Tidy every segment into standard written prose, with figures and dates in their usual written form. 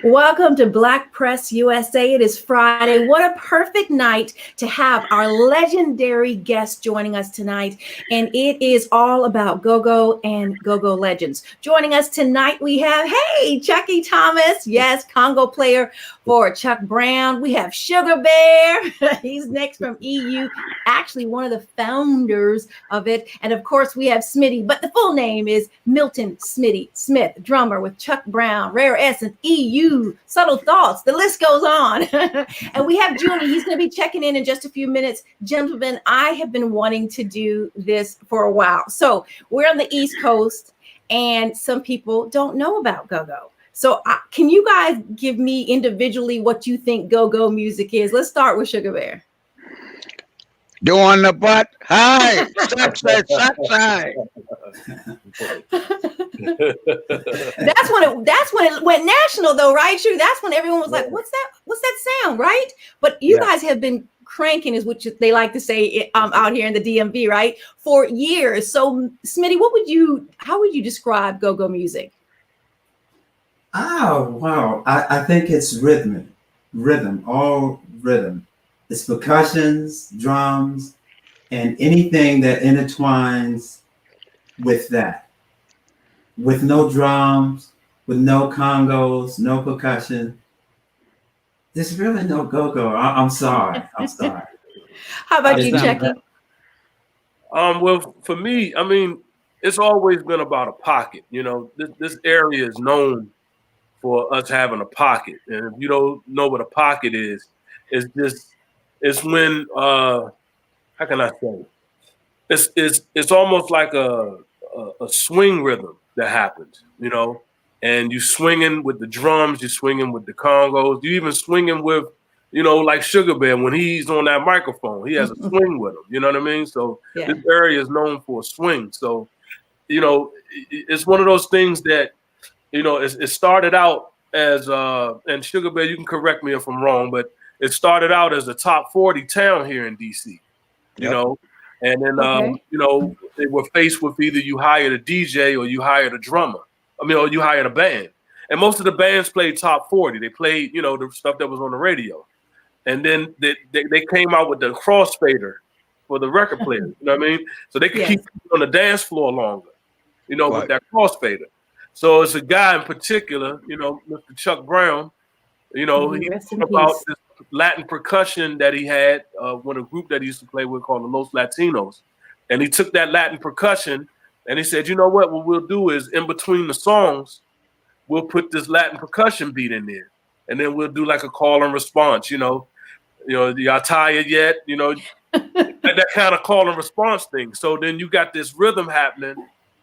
Welcome to Black Press USA. It is Friday. What a perfect night to have our legendary guest joining us tonight. And it is all about Go-Go and Go-Go legends. Joining us tonight, we have, hey, Chucky Thomas. Yes, Congo player for Chuck Brown. We have Sugar Bear. He's next from EU. Actually, one of the founders of it. And of course, we have Smitty. But the full name is Milton Smitty Smith, drummer with Chuck Brown, Rare Essence, EU. Subtle Thoughts, the list goes on. And we have Junie. He's going to be checking in just a few minutes. Gentlemen, I have been wanting to do this for a while. So we're on the East Coast, and some people don't know about Go-Go. So can you guys give me individually what you think Go-Go music is? Let's start with Sugar Bear. Doing the butt high, side. That's when it went national, though, right? Sure. That's when everyone was like, "What's that? What's that sound?" Right? But you guys have been cranking, is what they like to say out here in the DMV, right? For years. So, Smitty, how would you describe Go-Go music? Oh wow! I think it's rhythm, all rhythm. It's percussions, drums, and anything that intertwines with that. With no drums, with no congos, no percussion. There's really no go-go. I'm sorry. How about you, Chucky? Well, for me, I mean, it's always been about a pocket. You know, this area is known for us having a pocket. And if you don't know what a pocket is, it's when how can I say? It's almost like a swing rhythm that happens, you know, and you swinging with the drums, you swinging with the congos, you even swinging with, you know, like Sugar Bear when he's on that microphone, he has a swing with him. You know what I mean? So this area is known for a swing. So, you know, it's one of those things that, you know, it started out as and Sugar Bear, you can correct me if I'm wrong, but it started out as a top 40 town here in DC, you know, and then, you know, they were faced with either you hired a DJ or you hired a drummer. Or you hired a band. And most of the bands played top 40. They played, you know, the stuff that was on the radio. And then they came out with the crossfader for the record players, you know what I mean? So they could keep on the dance floor longer, you know, with that crossfader. So it's a guy in particular, you know, Mr. Chuck Brown, you know, he talked about this Latin percussion that he had with a group that he used to play with called the Los Latinos. And he took that Latin percussion and he said, you know what we'll do is in between the songs, we'll put this Latin percussion beat in there. And then we'll do like a call and response, you know, y'all tired yet? You know, that kind of call and response thing. So then you got this rhythm happening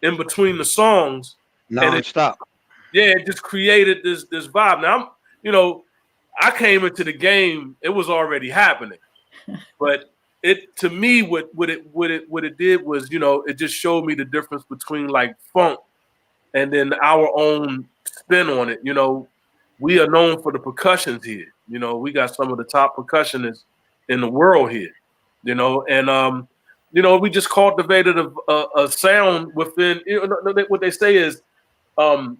in between the songs. Non-stop. It just created this vibe. Now, you know, I came into the game, it was already happening. But it, to me, what it did was, you know, it just showed me the difference between like funk and then our own spin on it. You know, we are known for the percussions here. You know, we got some of the top percussionists in the world here, you know, and, you know, we just cultivated a sound within, you know, what they say is, what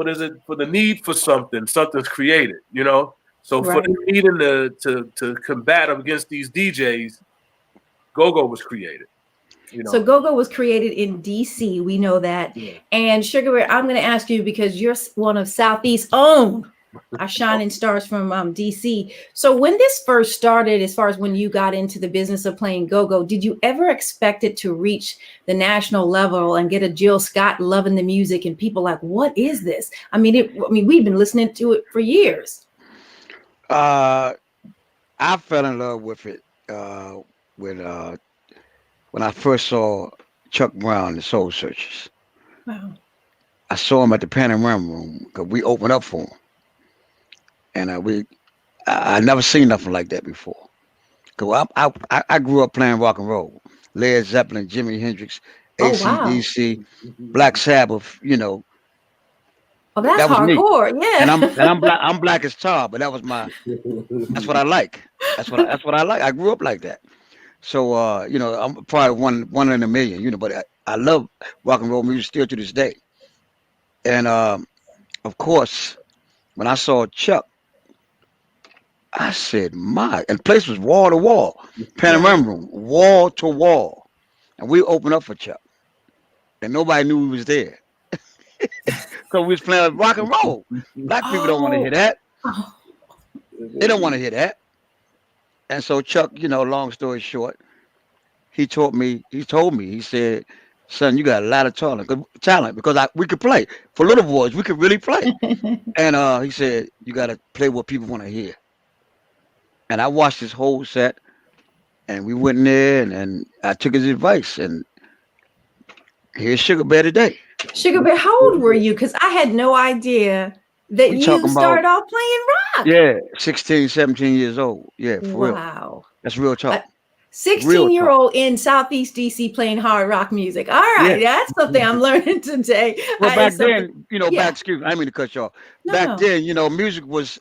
is it? For the need for something's created, you know? So for the needing to combat against these DJs, Go-Go was created. You know? So Go-Go was created in DC. We know that. Yeah. And Sugar Bear, I'm going to ask you because you're one of Southeast's own our shining stars from DC. So when this first started, as far as when you got into the business of playing Go-Go, did you ever expect it to reach the national level and get a Jill Scott loving the music and people like, what is this? I mean, we've been listening to it for years. I fell in love with it when I first saw Chuck Brown, the Soul Searchers. Wow. I saw him at the Panorama Room because we opened up for him. And I never seen nothing like that before. Cause I grew up playing rock and roll, Led Zeppelin, Jimi Hendrix, AC/DC, Black Sabbath. You know. Oh, that's hardcore, yeah. And I'm black as tar, but that's what I like. That's what I like. I grew up like that. So you know, I'm probably one in a million. You know, but I love rock and roll music still to this day. And of course, when I saw Chuck, I said, "My!" And the place was wall to wall, panorama room, wall to wall, and we opened up for Chuck, and nobody knew we was there because we was playing rock and roll. Black people don't want to hear Oh, that. oh, They don't want to hear that. And so Chuck, long story short, he told me, he said, "Son, you got a lot of talent because we could play for little boys. We could really play." And he said, "You got to play what people want to hear." And I watched his whole set, and we went in there, and I took his advice, and here's Sugar Bear today. Sugar Bear, how old were you? Because I had no idea that We you talking about, started off playing rock. yeah, 16, 17 years old. Yeah, for real. Wow. That's real talk. 16-year-old in Southeast DC playing hard rock music. All right, Yeah. that's something I'm learning today. Well, That back is something. then, Yeah. excuse me, I didn't mean to cut you off. No, Back no. then, music was,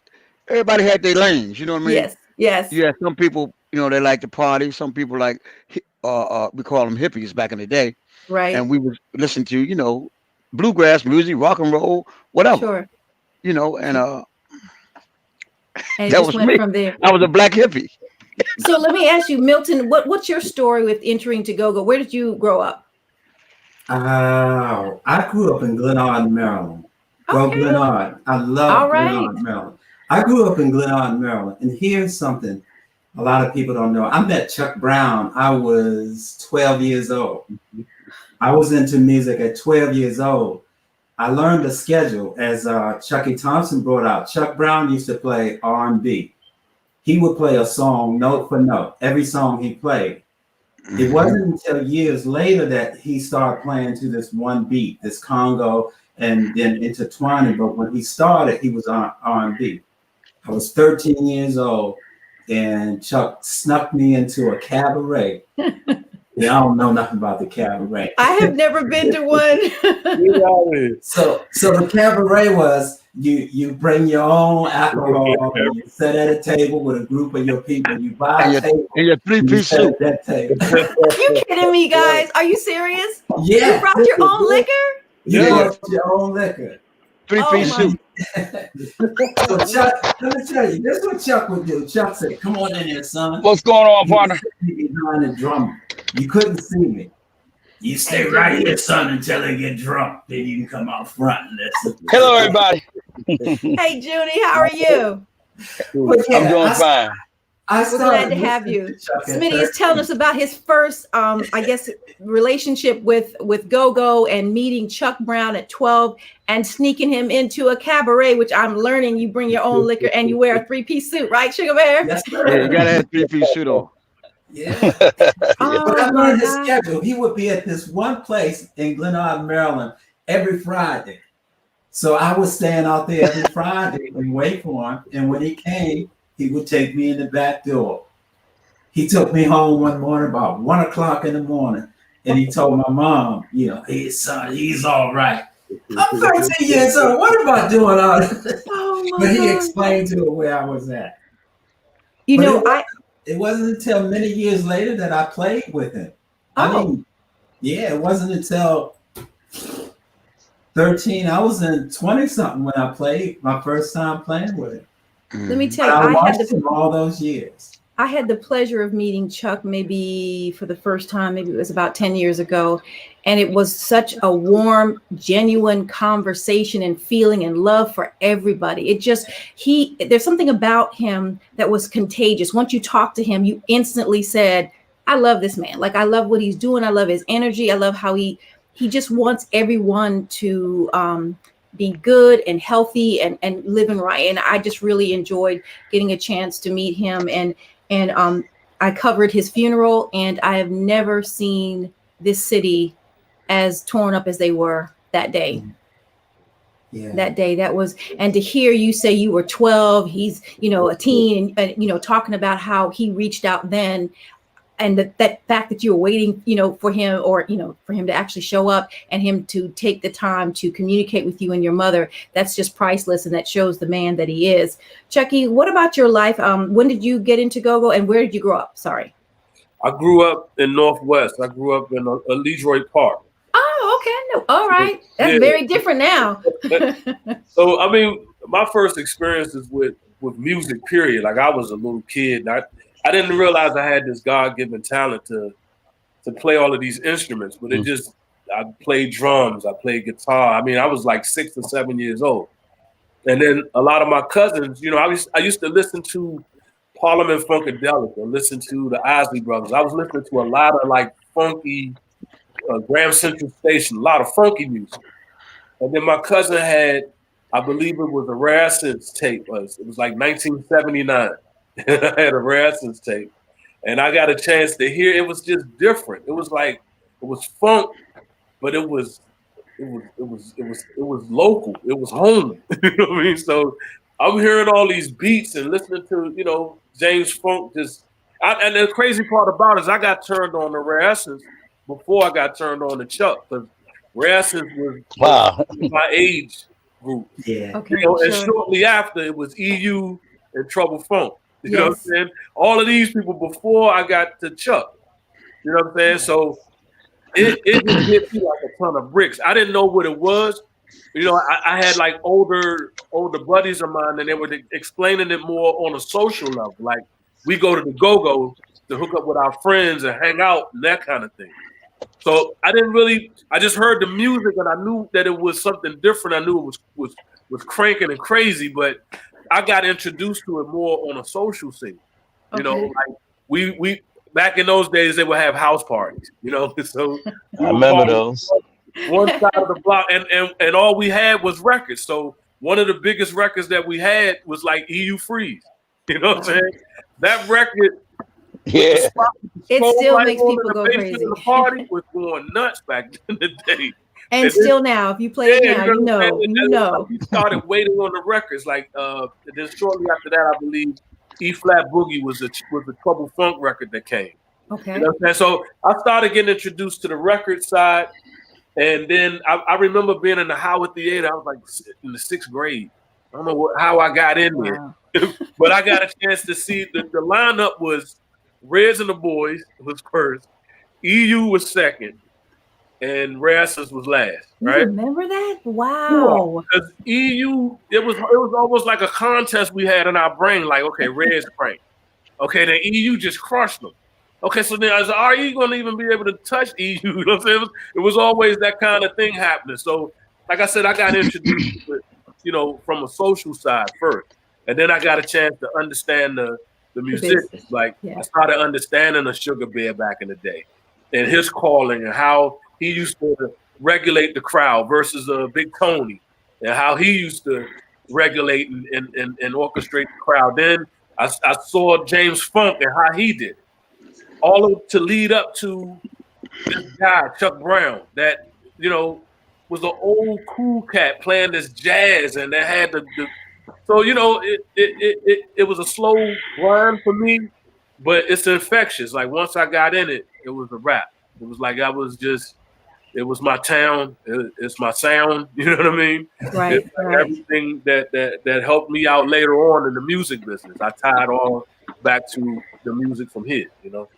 everybody had their lanes. You know what I mean? Yes, yes, You had some people, they like to party. Some people like, we call them hippies back in the day. right. And we would listen to, bluegrass music, rock and roll, whatever. Sure. And And it that just was went me. from there. I was a black hippie. So let me ask you, Milton, what's your story with entering to Go-Go? Where did you grow up? I grew up in Glenard, Maryland. Go Okay. Glenard. I All love right. Glenard, Maryland. I grew up in Glenard, Maryland. And here's something a lot of people don't know. I met Chuck Brown. I was 12 years old. I was into music at 12 years old. I learned the schedule as Chucky Thompson brought out. Chuck Brown used to play R&B. He would play a song note for note, every song he played. It wasn't until years later that he started playing to this one beat, this Congo, and then intertwining. But when he started, he was on R&B. I was 13 years old, and Chuck snuck me into a cabaret. Yeah, I don't know nothing about the cabaret. I have never been to one. So the cabaret was you bring your own alcohol, and you sit at a table with a group of your people. You buy a table, And your and you three-piece sit suit. at that table. You kidding me, guys? Are you serious? Yeah, You brought your own liquor? You Yeah. brought your own liquor. Three-piece Oh, my- suit. So Chuck, let me tell you, this is what Chuck would do. Chuck said, "Come on in here, son." What's going on, He would partner? sit me behind the drum. You couldn't see me. You stay right here, son, until they get drunk. Then you can come out front and listen. Hello, everybody. Hey, Judy, how are you? But yeah, I'm doing fine. I We're glad to started have listening you. to Chuck at Smitty is telling 13. us about his first, I guess, relationship with Go-Go and meeting Chuck Brown at 12 and sneaking him into a cabaret, which I'm learning you bring your own liquor and you wear a three-piece suit, right, Sugar Bear? Yes, Yeah, you sir. gotta have three-piece suit on. Yeah. But I Oh, my learned his God. schedule. He would be at this one place in Glenard, Maryland, every Friday. So I was staying out there every Friday and wait for him. And when he came, he would take me in the back door. He took me home one morning about 1 o'clock in the morning, and he told my mom, "Hey, son, he's all right." I'm 13 years old. What am I doing all this? Oh, my But he God. explained to her where I was at. You But know, it wasn't until many years later that I played with him. I Oh. mean, yeah, it wasn't until 13. I was in 20-something when I played my first time playing with him. let me But tell you, I I watched him all those years. had the pleasure of meeting Chuck maybe for the first time, maybe it was about 10 years ago. And it was such a warm, genuine conversation and feeling and love for everybody. There's something about him that was contagious. Once you talked to him, you instantly said, I love this man. Like, I love what he's doing. I love his energy. I love how he just wants everyone to be good and healthy and living right. And I just really enjoyed getting a chance to meet him. And I covered his funeral, and I have never seen this city as torn up as they were that day. Yeah. That day, and to hear you say you were 12, he's, a teen, and, talking about how he reached out then, and that fact that you were waiting, for him, or, for him to actually show up and him to take the time to communicate with you and your mother, that's just priceless. And that shows the man that he is. Chucky, what about your life? When did you get into Go-Go, and where did you grow up? Sorry. I grew up in Northwest. I grew up in a Leroy Park. Oh, okay. No, all right. That's Yeah. very different now. So, I mean, my first experiences with music, period. Like I was a little kid, and I didn't realize I had this God-given talent to play all of these instruments. But it just, I played drums, I played guitar. I mean, I was like 6 or 7 years old, and then a lot of my cousins, you know, I used to listen to Parliament Funkadelic or listen to the Isley Brothers. I was listening to a lot of like funky Graham Central Station, a lot of funky music. And then my cousin had, I believe it was a Rare Essence tape. It was like 1979. I had a Rare Essence tape. And I got a chance to hear, it was just different. It was like, it was funk, but it was local. It was home. You know what I mean? So I'm hearing all these beats and listening to, you know, James Funk and the crazy part about it is I got turned on to Rare Essence before I got turned on to Chuck, because Rare Essence was my age group. Yeah. Okay. You know, and shortly after it was EU and Trouble Funk. You know what I'm Yes. saying? All of these people before I got to Chuck. You know what I'm saying? So it just hit me like a ton of bricks. I didn't know what it was. You know, I had like older buddies of mine, and they were explaining it more on a social level. Like we go to the Gogo to hook up with our friends and hang out and that kind of thing. So I just heard the music and I knew that it was something different. I knew it was cranking and crazy, but I got introduced to it more on a social scene. You know, like we back in those days they would have house parties, you know. So I remember those. One side of the block, and all we had was records. So one of the biggest records that we had was like EU Freeze. You know what I'm saying? That record, yeah, it still makes people go crazy. The party was going nuts back in the day. And still now, if you play it now, you know. We started waiting on the records. Like then shortly after that, I believe E Flat Boogie was the Trouble Funk record that came. Okay. You know what I'm saying? So I started getting introduced to the record side. And then I remember being in the Howard Theater. I was like in the 6th grade. I don't know how I got in there, but I got a chance to see the lineup was Reds and the Boys was first, EU was second, and Rare Essence was last. Right? You remember that? Wow. Because EU, it was almost like a contest we had in our brain. Like, okay, Reds cranked. Okay, then EU just crushed them. Okay, so then are you going to even be able to touch EU? You know what I'm saying? It was always that kind of thing happening. So, like I said, I got introduced to it, you know, from a social side first. And then I got a chance to understand the musicians. Like, I started understanding the Sugar Bear back in the day and his calling and how he used to regulate the crowd versus Big Tony and how he used to regulate and orchestrate the crowd. Then I saw James Funk and how he did it. All to lead up to this guy, Chuck Brown, that, you know, was an old cool cat playing this jazz, and they had so, you know, it was a slow grind for me, but it's infectious. Like once I got in it, it was a wrap. It was like it was my town, it's my sound, you know what I mean? Right. It's like everything that helped me out later on in the music business. I tied all back to the music from here, you know?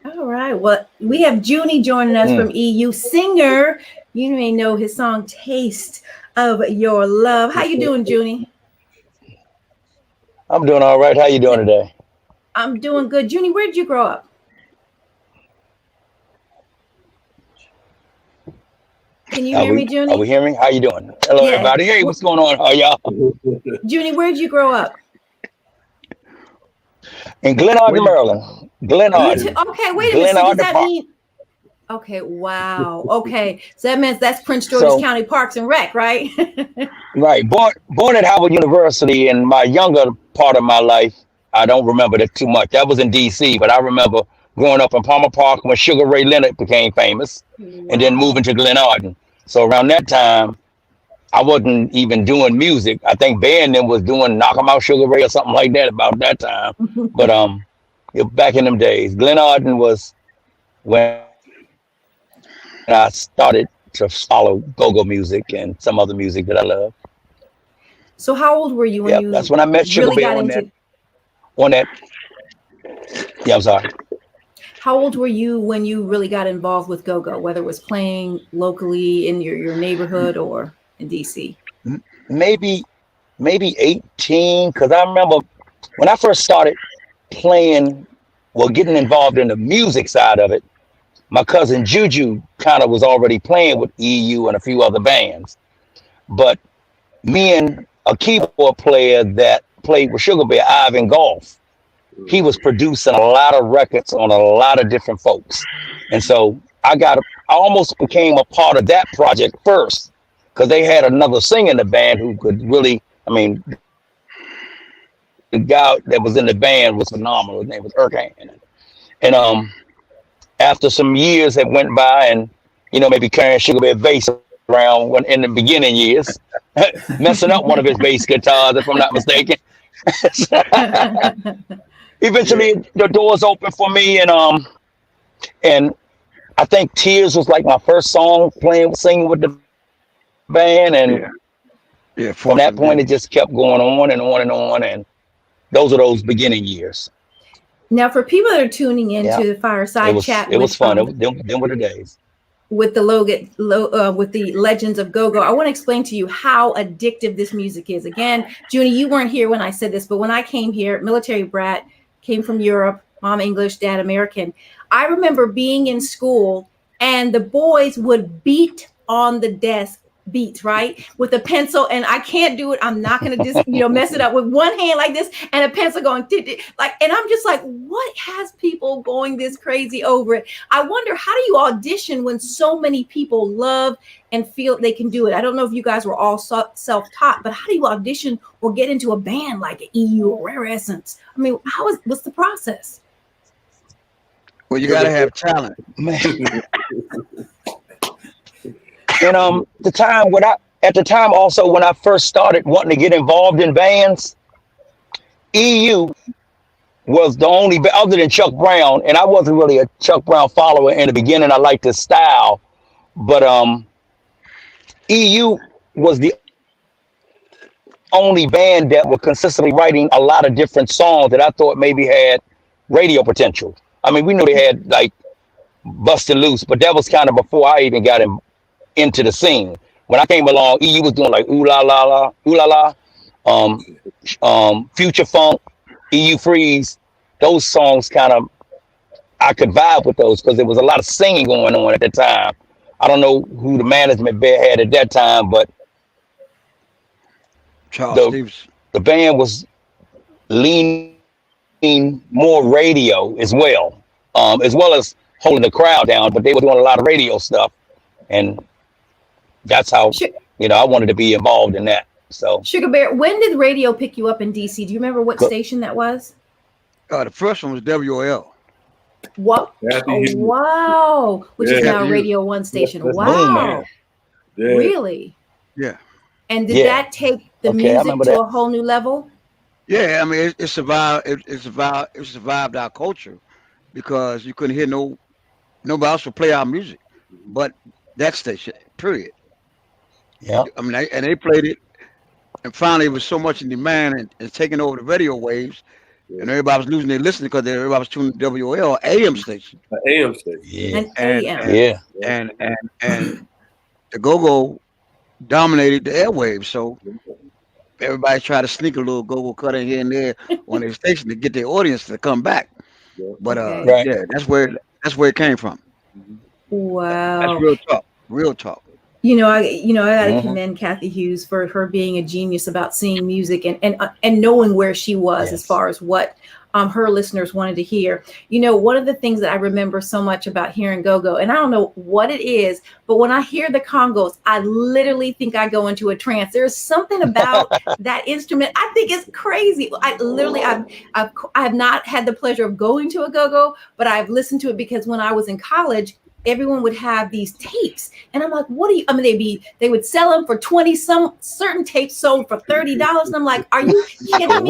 All right. Well, we have Junie joining us from EU, singer. You may know his song "Taste of Your Love." How you doing, Junie? I'm doing all right. How you doing today? I'm doing good. Junie, where did you grow up? Can you hear me, Junie? Are we hearing me? How you doing? Hello, everybody. Hey, what's going on? How y'all? Junie, where did you grow up? In Glen Arden, Maryland. Glen Arden. Okay, wait a minute. So does that mean? Okay, wow. Okay, so that means that's Prince George's County Parks and Rec, right? Right. Born at Howard University. In my younger part of my life, I don't remember that too much. That was in D.C., but I remember growing up in Palmer Park when Sugar Ray Leonard became famous, and then moving to Glen Arden. So around that time, I wasn't even doing music. I think band then was doing Knock 'em Out Sugar Ray or something like that about that time. But back in them days, Glen Arden was when I started to follow go-go music and some other music that I love. So how old were you when you? That's when I met Sugar really Bear on that. Yeah, I'm sorry. How old were you when you really got involved with go-go, whether it was playing locally in your neighborhood or in DC? Maybe maybe 18, because I remember when I first started playing, well, getting involved in the music side of it, my cousin Juju kind of was already playing with EU and a few other bands. But me and a keyboard player that played with Sugar Bear, Ivan Golf, he was producing a lot of records on a lot of different folks. And so I almost became a part of that project first, because they had another singer in the band who could really, I mean, the guy that was in the band was phenomenal. His name was Erkan. And after some years that went by, and maybe carrying Sugar Bear bass around in the beginning years, messing up one of his bass guitars, if I'm not mistaken. Eventually, the doors opened for me, and I think Tears was like my first song singing with the band, and from that point it just kept going on and on and on, and those are those beginning years. Now, for people that are tuning into the fireside chat, it was fun. Them were the days. With the Legends of Go-Go, I want to explain to you how addictive this music is. Again, Junie, you weren't here when I said this, but when I came here, military brat, came from Europe, mom English, dad American. I remember being in school and the boys would beat on the desk, beats, right? With a pencil, and I can't do it. I'm not going to just, mess it up with one hand like this and a pencil going like, and I'm just like, what has people going this crazy over it? I wonder, how do you audition when so many people love and feel they can do it? I don't know if you guys were all self-taught, but how do you audition or get into a band like an EU or Rare Essence? I mean, what's the process? Well, you got to have talent, man. And at the time also, when I first started wanting to get involved in bands, EU was the only, other than Chuck Brown, and I wasn't really a Chuck Brown follower in the beginning. I liked his style, but EU was the only band that were consistently writing a lot of different songs that I thought maybe had radio potential. I mean, we knew they had like Bustin' Loose, but that was kind of before I even got into the scene. When I came along, EU was doing like Ooh La La La, Ooh La La, Future Funk, EU Freeze. Those songs kind of, I could vibe with those because there was a lot of singing going on at the time. I don't know who the management had at that time, but the band was leaning more radio as well as holding the crowd down, but they were doing a lot of radio stuff. And that's how, I wanted to be involved in that. So, Sugar Bear, when did radio pick you up in DC? Do you remember what station that was? The first one was WOL. What? Oh, wow. Which is now Radio 1 station. Wow. Really? Yeah. And did that take the music to a whole new level? Yeah, I mean, it survived. It survived our culture because you couldn't hear nobody else would play our music, but that station. Period. Yeah. I mean, they played it, and finally, it was so much in demand and taking over the radio waves, and everybody was losing their listening because everybody was tuning to WOL AM station. AM station. Yeah. And the Go-Go dominated the airwaves, so everybody tried to sneak a little Go-Go cut in here and there on their station to get their audience to come back. But yeah, that's where it came from. Wow. That's real talk. Real talk. I gotta commend Kathy Hughes for her being a genius about seeing music and knowing where she was as far as what her listeners wanted to hear. One of the things that I remember so much about hearing Go-Go, and I don't know what it is, but when I hear the congos, I literally think I go into a trance. There's something about that instrument. I think it's crazy. I have not had the pleasure of going to a Go-Go, but I've listened to it because when I was in college, everyone would have these tapes, and I'm like, they would sell them for 20. Some certain tapes sold for $30, and I'm like, are you kidding me?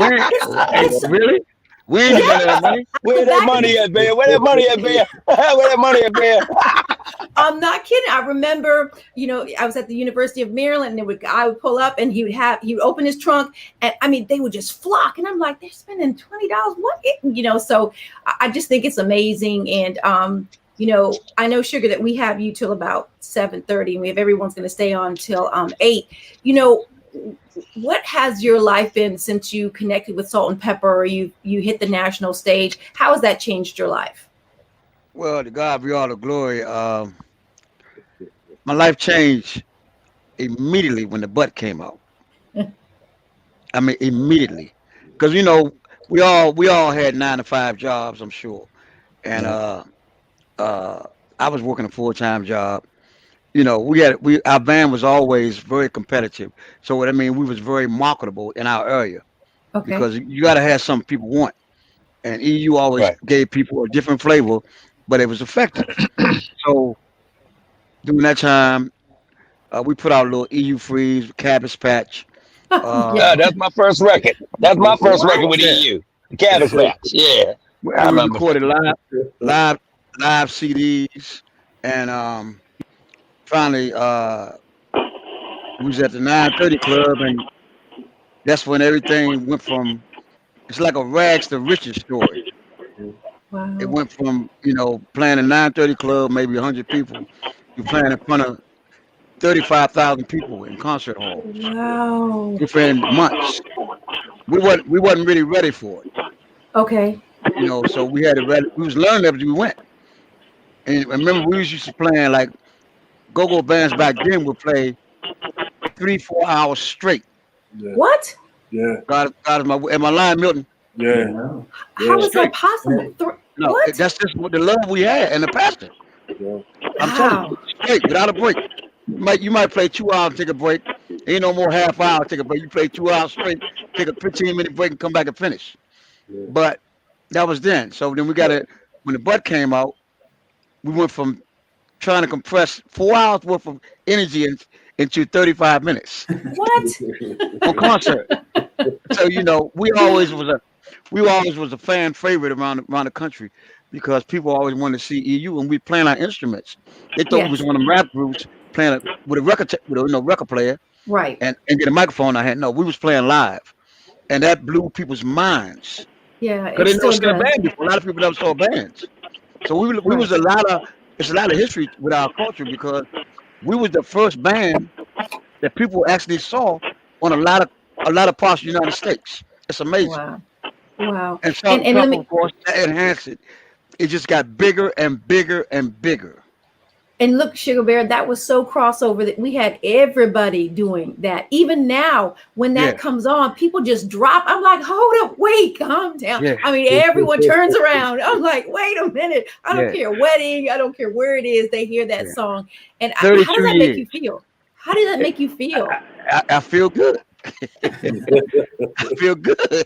Really? Where that money? Where that money at, man? Where that money at, man? Where that money at, man? I'm not kidding. I remember, I was at the University of Maryland, and I would pull up, and he would open his trunk, and I mean, they would just flock, and I'm like, they're spending $20. What? So I just think it's amazing, and I know, Sugar, that we have you till about 7:30, and everyone's going to stay on till 8. what has your life been since you connected with Salt and Pepper, or you hit the national stage? How has that changed your life? Well, to God be all the glory. My life changed immediately when the butt came out. I mean, immediately, because we all had 9 to 5 jobs, I'm sure, and uh, I was working a full-time job. Our band was always very competitive, so what I mean, we was very marketable in our area Okay. because you got to have something people want, and EU always Right. gave people a different flavor, but it was effective. So during that time, we put out a little EU Freeze, Cabbage Patch. Yeah. That's my first record. That's my first record with What? Yeah, EU. The Cabbage Patch. Yeah, I and we remember. recorded live, live CDs, and finally, we was at the 930 Club, and that's when everything went from. It's like a rags to riches story. It Wow. went from playing a 930 Club, maybe 100 people, to playing in front of 35,000 people in concert halls Wow. within months. We wasn't really ready for it, Okay. So we had to ready. We was learning as we went. And remember, we was used to playing like go-go bands back then would play 3-4 hours straight. Yeah. What? Yeah. God is my am I lying, Milton? Yeah. No. How is that Straight. possible? No, What? that's just what the love we had and the passion. Yeah. I'm telling you, Wow. straight without a break. You might play 2 hours, take a break. Ain't no more half hour, take a break. You play 2 hours straight, take a 15-minute break, and come back and finish. Yeah. But that was then. So then we got it when the butt came out. We went from trying to compress 4 hours worth of energy into 35 minutes What? on concert. So we always was a fan favorite around the country because people always wanted to see EU and we playing our instruments. They thought we was Yes. one of them rap groups playing with a record player Right. and get a microphone. I had no, we was playing live, and that blew people's minds Yeah, because it they never still seen a does. band before. A lot of people never saw bands, so we Right. was it's a lot of history with our culture because we was the first band that people actually saw on a lot of parts of the United States. It's amazing. Wow. Wow. And And let Trump, me of course, that enhanced it. It just got bigger and bigger and bigger. and look, Sugar Bear, that was so crossover that we had everybody doing that. Even now, when that Yeah, comes on, people just drop. I'm like, hold up, wait, calm down. yeah, I mean, everyone turns around. I'm like, wait a minute. I don't yeah, care wedding, I don't care where it is, they hear that yeah. song. And how does 32 that make you years. feel? How does that It, make you feel? I feel good. I feel good.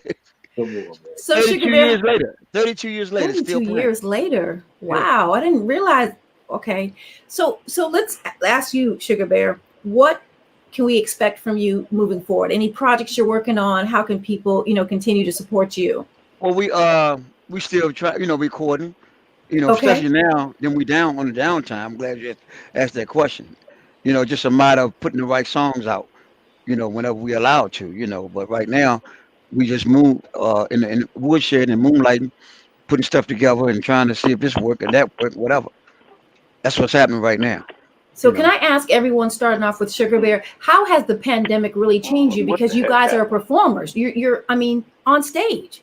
Come on, man. So, Sugar 32 Bear, years later. 32 years later, 32 still playing. years later. Yeah. Wow, I didn't realize. Okay. So let's ask you, Sugar Bear, what can we expect from you moving forward? Any projects you're working on? How can people, continue to support you? Well, we still try, recording. Okay. Especially now. Then we down on the downtime. I'm glad you asked that question. Just a matter of putting the right songs out. Whenever we allowed to. But right now, we just move in the woodshed and moonlighting, putting stuff together and trying to see if this work and that work, whatever. That's what's happening right now. So You can know. I ask everyone starting off with Sugar Bear, how has the pandemic really changed you? What Because the you heck guys are happened? performers. I mean, on stage.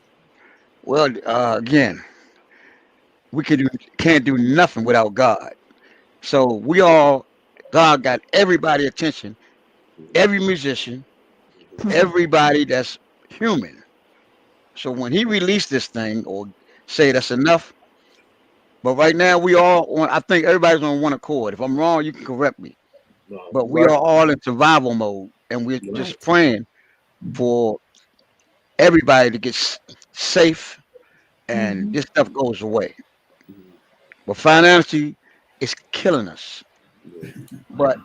Well, again, we can't do nothing without God. So God got everybody attention, every musician, everybody that's human. So when He released this thing or say that's enough, but right now I think everybody's on one accord. If I'm wrong, you can correct me. No, But you're we right. are all in survival mode, and we're You're just Right. praying for everybody to get safe and Hmm. this stuff goes away. right. But financially, it's killing us. Yeah. But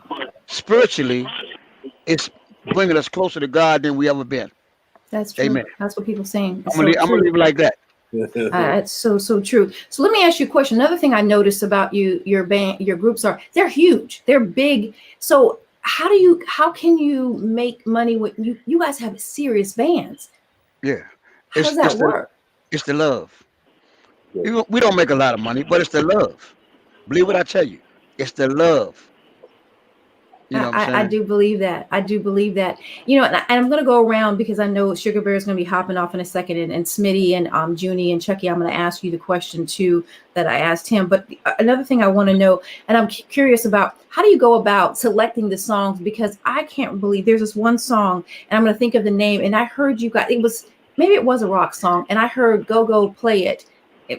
spiritually, it's bringing us closer to God than we ever been. That's true. Amen. That's what people saying. It's I'm gonna so leave, I'm gonna true. leave it like that. It's so true. So let me ask you a question. Another thing I noticed about your band, your groups they're huge, they're big. So how can you make money with you guys have serious bands? Yeah, How does it's that it's the work? it's the love. Yeah. We don't make a lot of money, but it's the love. Believe what I tell you. It's the love. You know what I'm saying? I do believe that. I do believe that. You know, and I'm going to go around because I know Sugar Bear is going to be hopping off in a second, and Smitty and Junie and Chucky, I'm going to ask you the question too that I asked him. But another thing I want to know, and I'm curious about, how do you go about selecting the songs? Because I can't believe there's this one song, and I'm going to think of the name, and I heard you guys, maybe it was a rock song, and I heard Gogo play it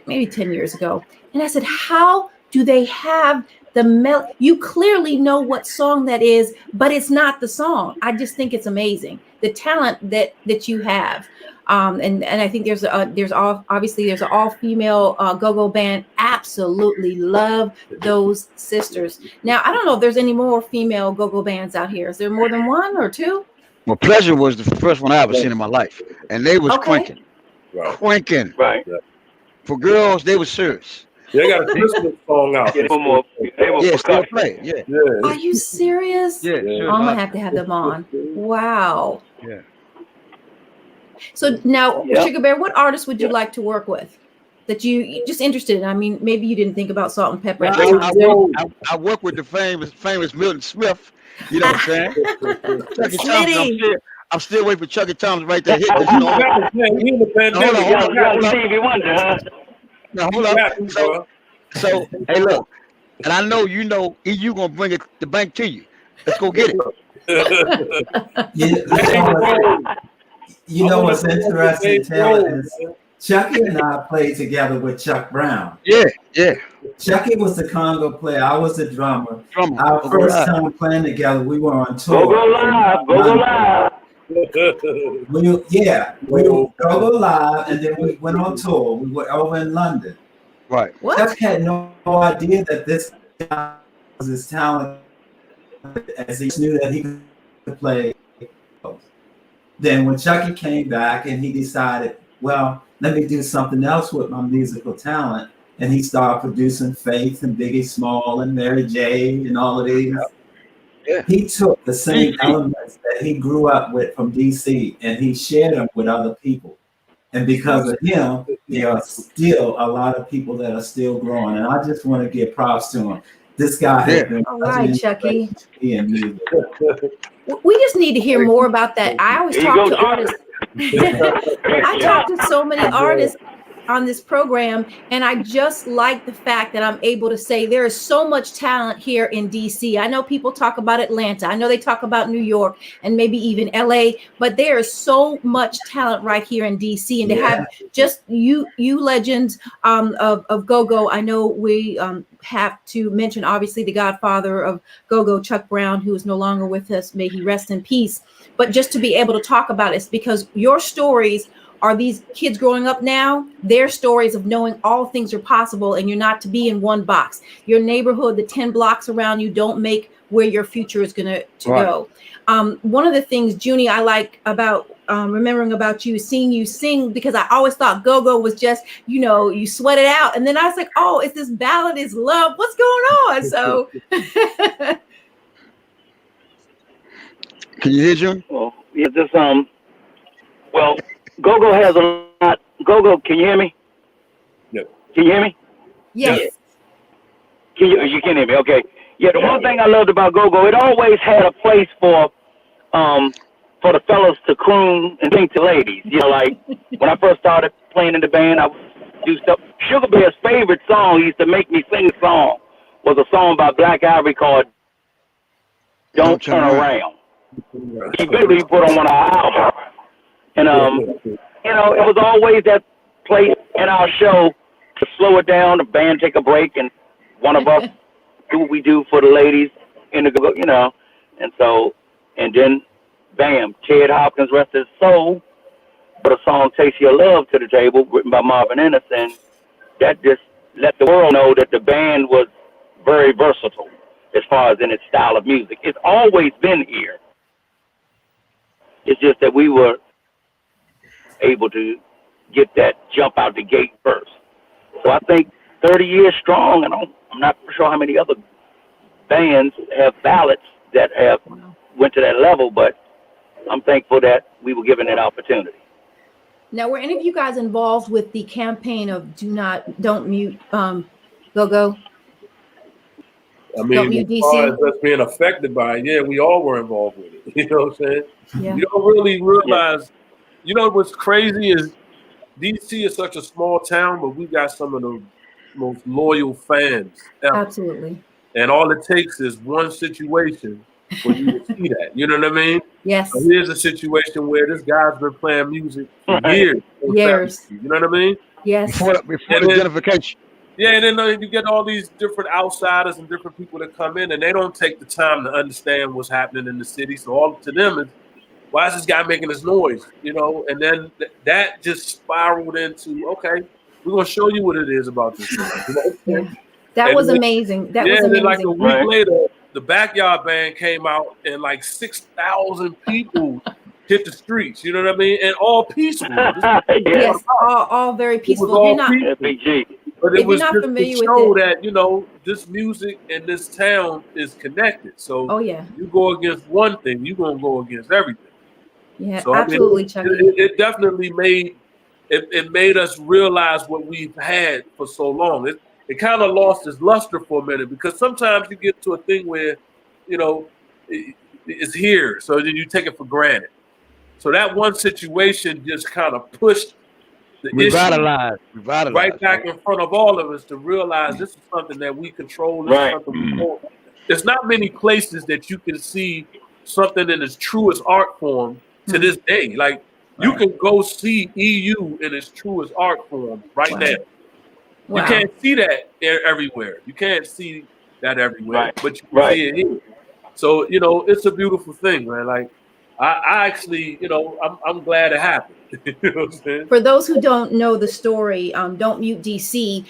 maybe 10 years ago. And I said, how do they have the you clearly know what song that is, but it's not the song. I just think it's amazing, the talent that you have. And I think there's an all-female go-go band. Absolutely love those sisters. Now, I don't know if there's any more female go-go bands out here. Is there more than one or two? Well, Pleasure was the first one I ever seen in my life, and they was Okay. cranking. Right. For girls, they was serious. They got a Christmas song out. Yeah, still play. Yeah. Are you serious? Yeah. Oh, I'm gonna have to have them on. Wow. Yeah. So now, Sugar Bear, what artists would you like to work with? That you just interested in? I mean, maybe you didn't think about Salt and Pepper. I work with the famous Milton Smith. You know what I'm saying? Chucky Thomas, I'm still waiting for Chucky Thomas right there. Hold on. So, hey, look, and I know you gonna bring it the bank to you. Let's go get it. You know what's interesting, Taylor, is Chucky and I played together with Chuck Brown. Yeah. Chucky was the conga player. I was the drummer. Our first time playing together, we were on tour. Go live. We would go live, and then we went on tour. We were over in London. Right. Chuck had no idea that this guy was his talent, as he knew that he could play. Then when Chucky came back and he decided, well, let me do something else with my musical talent, and he started producing Faith and Biggie Small and Mary J and all of these. Yeah. He took the same elements that he grew up with from DC and he shared them with other people. And because of him, there are still a lot of people that are still growing. And I just want to give props to him. This guy has been all right, Chucky. In music. We just need to hear more about that. I always talk to artists. I talk to so many artists on this program, and I just like the fact that I'm able to say there is so much talent here in DC. I know people talk about Atlanta. I know they talk about New York and maybe even LA, but there is so much talent right here in DC. And to have just you legends of Go-Go. I know we have to mention obviously the Godfather of Go-Go, Chuck Brown, who is no longer with us. May he rest in peace. But just to be able to talk about it, because your stories are these kids growing up now, their stories of knowing all things are possible and you're not to be in one box. Your neighborhood, the 10 blocks around you don't make where your future is going to go. One of the things, Junie, I like about remembering about you, seeing you sing, because I always thought Go-Go was just, you sweat it out. And then I was like, oh, it's this ballad, is love. What's going on? So. Can you hear, June? Well, yeah, just, well, Go-Go has a lot. Go-Go, can you hear me? No. Can you hear me? Yes. You can hear me? Okay. Yeah, the one thing I loved about Go-Go, it always had a place for the fellas to croon and sing to ladies. Like when I first started playing in the band, I would do stuff. Sugar Bear's favorite song, he used to make me sing a song, was a song by Black Ivory called Don't Turn Around. He literally put on one of our albums. And, it was always that place in our show to slow it down, the band take a break, and one of us do what we do for the ladies in the, and so, and then, bam, Ted Hopkins, rest his soul, put a song, Taste Your Love, to the table, written by Marvin Ennis, and that just let the world know that the band was very versatile as far as in its style of music. It's always been here. It's just that we were able to get that jump out the gate first. So I think 30 years strong, and I'm not sure how many other bands have ballads that have went to that level, but I'm thankful that we were given that opportunity. Now, were any of you guys involved with the campaign of Don't Mute Go-Go? I mean, as far as us being affected by it, yeah, we all were involved with it. You know what I'm saying? Yeah. You don't really realize. You know what's crazy is DC is such a small town, but we got some of the most loyal fans ever. Absolutely. And all it takes is one situation for you to see that. You know what I mean? Yes. So here's a situation where this guy's been playing music for years. Years. You know what I mean? Yes. Before the gentrification. Yeah, and then you get all these different outsiders and different people that come in, and they don't take the time to understand what's happening in the city. So all to them is, why is this guy making this noise? You know, and then that just spiraled into, okay, we're gonna show you what it is about this thing. You know? Yeah. That was amazing. That was amazing. And then like a week later, the Backyard Band came out, and like 6,000 people hit the streets. You know what I mean? And all peaceful. Yes, all very peaceful. But it was just to show that, you know, this music and this town is connected. So you go against one thing, you're gonna go against everything. Yeah, so, absolutely, Chucky. It definitely made us realize what we've had for so long. It kind of lost its luster for a minute, because sometimes you get to a thing where, you know, it's here, so then you take it for granted. So that one situation just kind of pushed the revitalized right back in front of all of us to realize this is something that we control. This is something we control. There's not many places that you can see something in its truest art form to this day. Like, you can go see EU in its truest art form right now. You can't see that everywhere. You can't see that everywhere, but you can see it here. So, you know, it's a beautiful thing, man. Like, I actually, you know, I'm glad it happened. You know what I'm saying? For those who don't know the story, Don't Mute DC,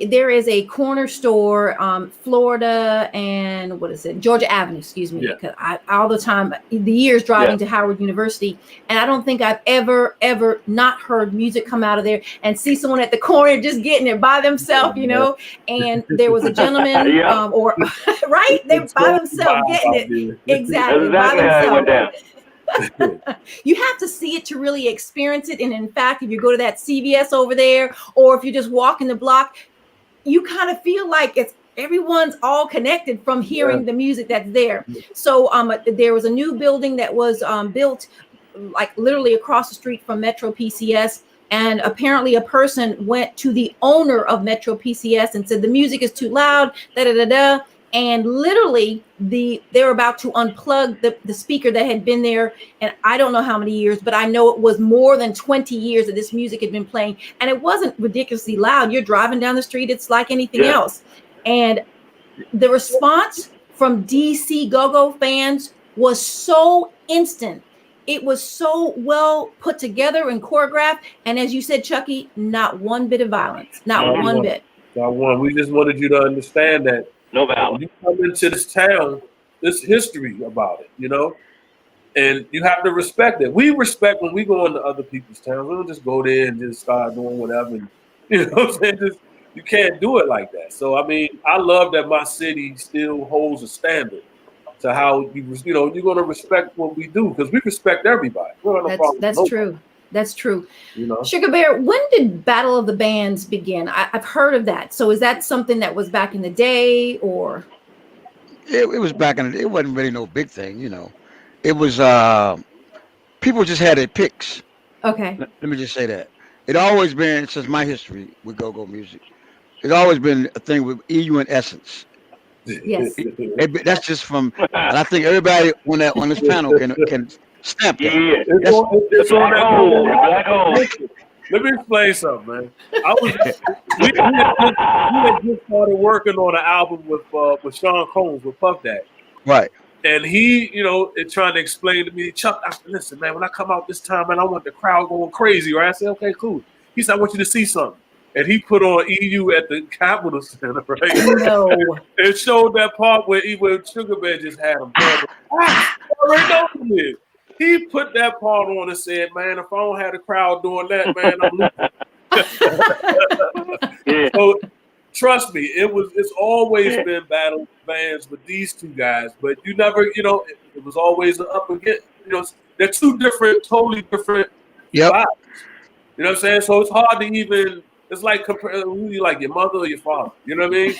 there is a corner store, Florida and Georgia Avenue, excuse me, because I all the time, the years driving to Howard University, and I don't think I've ever not heard music come out of there and see someone at the corner just getting it by themselves, you know. And there was a gentleman, they by themselves getting it, exactly by themselves. You have to see it to really experience it. And in fact, if you go to that CVS over there, or if you just walk in the block, you kind of feel like everyone's all connected from hearing the music that's there. So there was a new building that was built like literally across the street from Metro PCS. And apparently a person went to the owner of Metro PCS and said, the music is too loud, da-da-da-da. And literally they were about to unplug the speaker that had been there. And I don't know how many years, but I know it was more than 20 years that this music had been playing. And it wasn't ridiculously loud. You're driving down the street, it's like anything else. And the response from DC Go-Go fans was so instant. It was so well put together and choreographed. And as you said, Chucky, not one bit of violence, not one bit. Not one. We just wanted you to understand that. No violence. You come into this town, there's history about it, you know, and you have to respect it. We respect when we go into other people's towns. We don't just go there and just start doing whatever. And, you know what I'm saying? You can't do it like that. So, I mean, I love that my city still holds a standard to how you're going to respect what we do, because we respect everybody. That's true. That's true. You know? Sugar Bear, when did Battle of the Bands begin? I've heard of that. So is that something that was back in the day, or? It was back in the day. It wasn't really no big thing, you know. It was, people just had their picks. Okay. Let me just say that. It always been, since my history with go-go music, it's always been a thing with EU and Essence. Yes. That's just from, and I think everybody on this panel can stamp that. Yeah. It's on that hole. Black hole. Let me explain something, man. We had just started working on an album with Sean Combs, with Puff Daddy. Right. And he, you know, trying to explain to me, Chuck, listen, man, when I come out this time, man, I want the crowd going crazy, right? I said, okay, cool. He said, I want you to see something. And he put on EU at the Capitol Center, right? No. It showed that part where Sugar Bear just had him. I already know it. He put that part on and said, man, if I don't have the crowd doing that, man, I'm losing. So trust me, it's always been battle bands with these two guys, but you never, you know, it was always up against, you know, they're two different, totally different vibes. You know what I'm saying? So it's hard to even It's like who you like, your mother or your father? You know what I mean?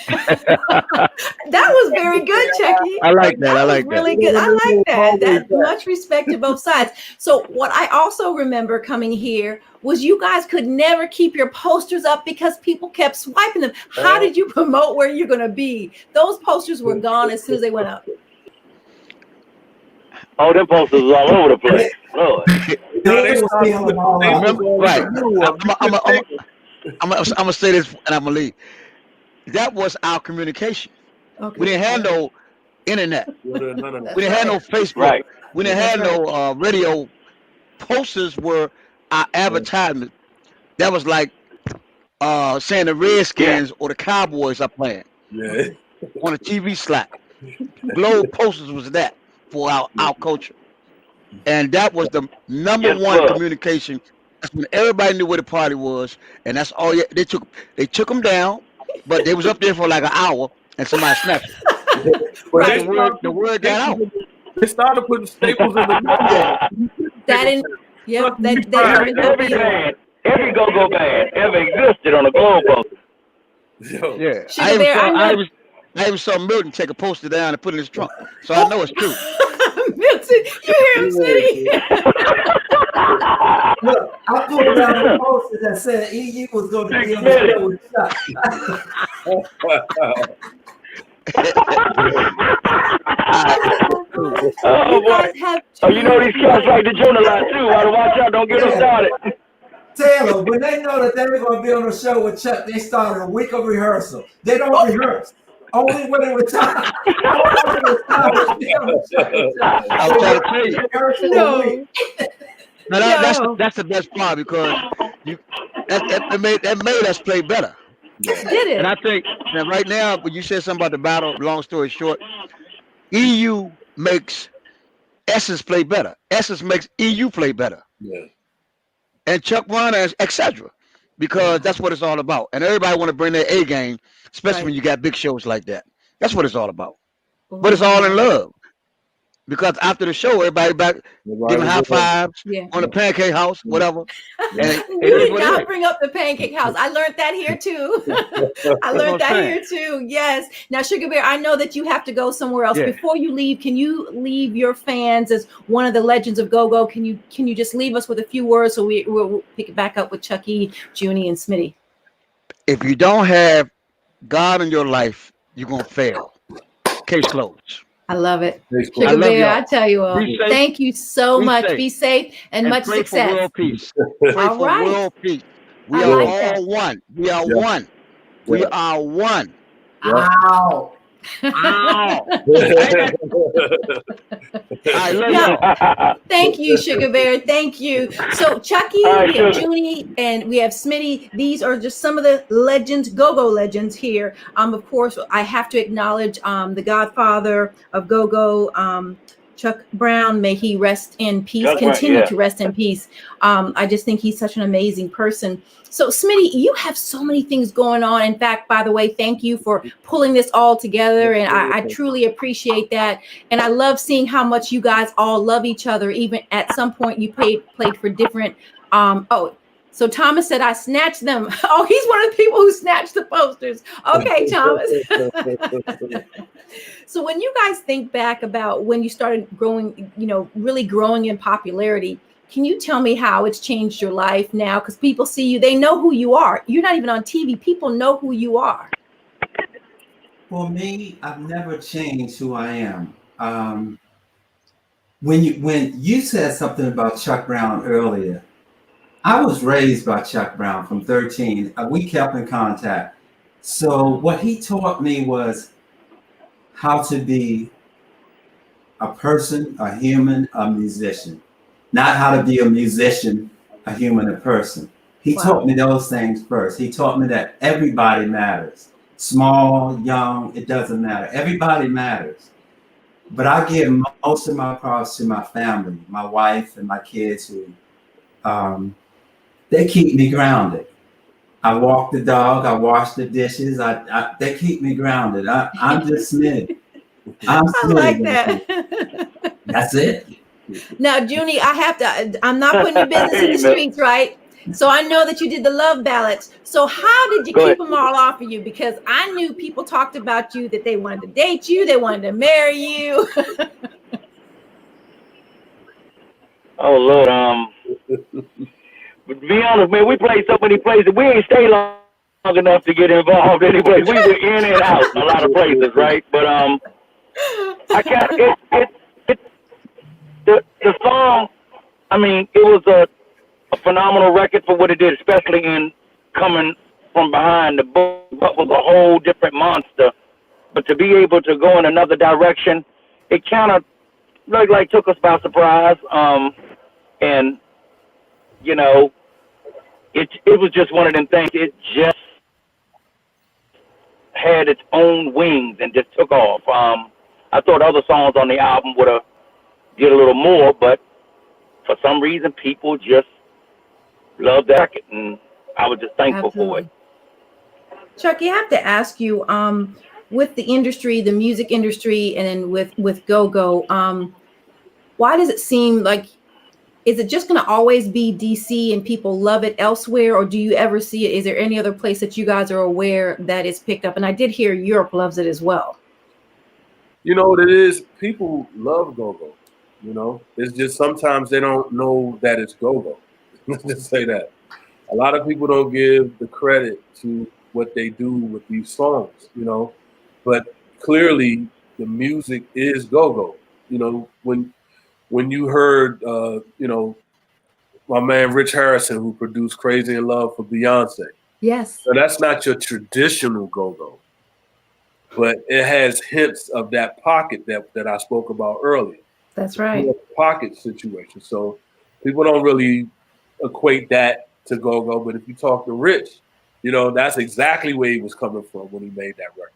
That was very good, Chucky. I like that. I was like really that. good. I like that. Always That that. much respect to both sides. So what I also remember coming here was you guys could never keep your posters up because people kept swiping them. How did you promote where you're going to be? Those posters were gone as soon as they went up. Oh, them posters was all over the place. Lord. They was feeling all out. Remember, right? I'm gonna say this, and I'm gonna leave. That was our communication. Okay. We didn't have no internet. None of that. We didn't have no Facebook. Right. We didn't have no radio. Posters were our advertisement. That was like saying the Redskins or the Cowboys are playing Yeah. on a TV slot. Globe posters was that for our culture, and that was the number Yes, one sir. communication. That's when everybody knew where the party was, and that's all. They took them down, but they was up there for like an hour, and somebody snatched it. But The word got out. They started putting staples in the That in yep. That Every go-go band ever existed on a globe poster. Yo. Yeah, Sugar Bear, I even saw Milton take a poster down and put it in his trunk, so I know it's true. Milton, you hear him, City? Look, I put around the poster that said EU was going to be on the show with Chuck. Oh, boy. Oh, you know these cats like to join a lot too. Gotta watch out, don't get them started. Taylor, when they know that they were going to be on the show with Chuck, they started a week of rehearsal. They don't rehearse. Only when it was time. I was trying to tell you. No, that's the best part because that made us play better. Did it? And I think that right now, when you said something about the battle, long story short, EU makes Essence play better. Essence makes EU play better. Yeah. And Chuck Warner, etc. Because that's what it's all about. And everybody want to bring their A game, especially when you got big shows like that. That's what it's all about. But it's all in love. Because after the show, everybody back giving high fives on the Pancake House, whatever. And you did not bring up the Pancake House. I learned that here too. I learned that here too. Yes. Now, Sugar Bear, I know that you have to go somewhere else. Yeah. Before you leave, can you leave your fans as one of the legends of Go-Go? Can you just leave us with a few words so we'll pick it back up with Chucky, Junie, and Smitty? If you don't have God in your life, you're gonna fail. Case closed. I love it. Sugar Bear, I tell you all. Thank you so much. Be safe and much success. For world peace. All right. World peace. We are all one. We are one. We are one. Ow. Ow. Thank you, Sugar Bear. Thank you. So Chucky, we have Junie, and we have Smitty. These are just some of the legends, Go-Go legends here. Of course, I have to acknowledge the Godfather of Go-Go, Chuck Brown. May he rest in peace. Continue to rest in peace. I just think he's such an amazing person. So, Smitty, you have so many things going on. In fact, by the way, thank you for pulling this all together. And I truly appreciate that. And I love seeing how much you guys all love each other. Even at some point, you played for different. So Thomas said, I snatched them. Oh, he's one of the people who snatched the posters. Okay, Thomas. So when you guys think back about when you started growing, really growing in popularity, can you tell me how it's changed your life now? Because people see you, they know who you are. You're not even on TV. People know who you are. For me, I've never changed who I am. When you said something about Chuck Brown earlier, I was raised by Chuck Brown from 13. We kept in contact. So what he taught me was how to be a person, a human, a musician. Not how to be a musician, a human, a person. He taught me those things first. He taught me that everybody matters. Small, young, it doesn't matter. Everybody matters. But I give most of my props to my family, my wife and my kids who they keep me grounded. I walk the dog, I wash the dishes, they keep me grounded. I'm just Smitty. I like that. That's it. Now, Junie, I'm not putting your business in the streets, right? So I know that you did the love ballads. So how did you Go keep ahead. them all off of you? Because I knew people talked about you, that they wanted to date you, they wanted to marry you. Oh Lord, but to be honest, man, we played so many places. We ain't stay long enough to get involved anyway. We were in and out a lot of places, right? But I can't. It the song. I mean, it was a phenomenal record for what it did, especially in coming from behind. The book was a whole different monster. But to be able to go in another direction, it kind of like took us by surprise. And you know, it was just one of them things. It just had its own wings and just took off. I thought other songs on the album would have did a little more, but for some reason, people just loved that record, and I was just thankful for it. Chucky, I have to ask you, with the industry, the music industry, and then with Go-Go, why does it seem like, is it just going to always be DC and people love it elsewhere, or do you ever see it? Is there any other place that you guys are aware that it's picked up? And I did hear Europe loves it as well. You know what it is? People love Go-Go. You know, it's just sometimes they don't know that it's Go-Go. Let's just say that. A lot of people don't give the credit to what they do with these songs, you know, but clearly the music is Go-Go. You know, when you heard, you know, my man Rich Harrison, who produced Crazy in Love for Beyonce. Yes. So that's not your traditional Go-Go, but it has hints of that pocket that I spoke about earlier. That's right. Pocket situation. So people don't really equate that to Go-Go, but if you talk to Rich, you know, that's exactly where he was coming from when he made that record.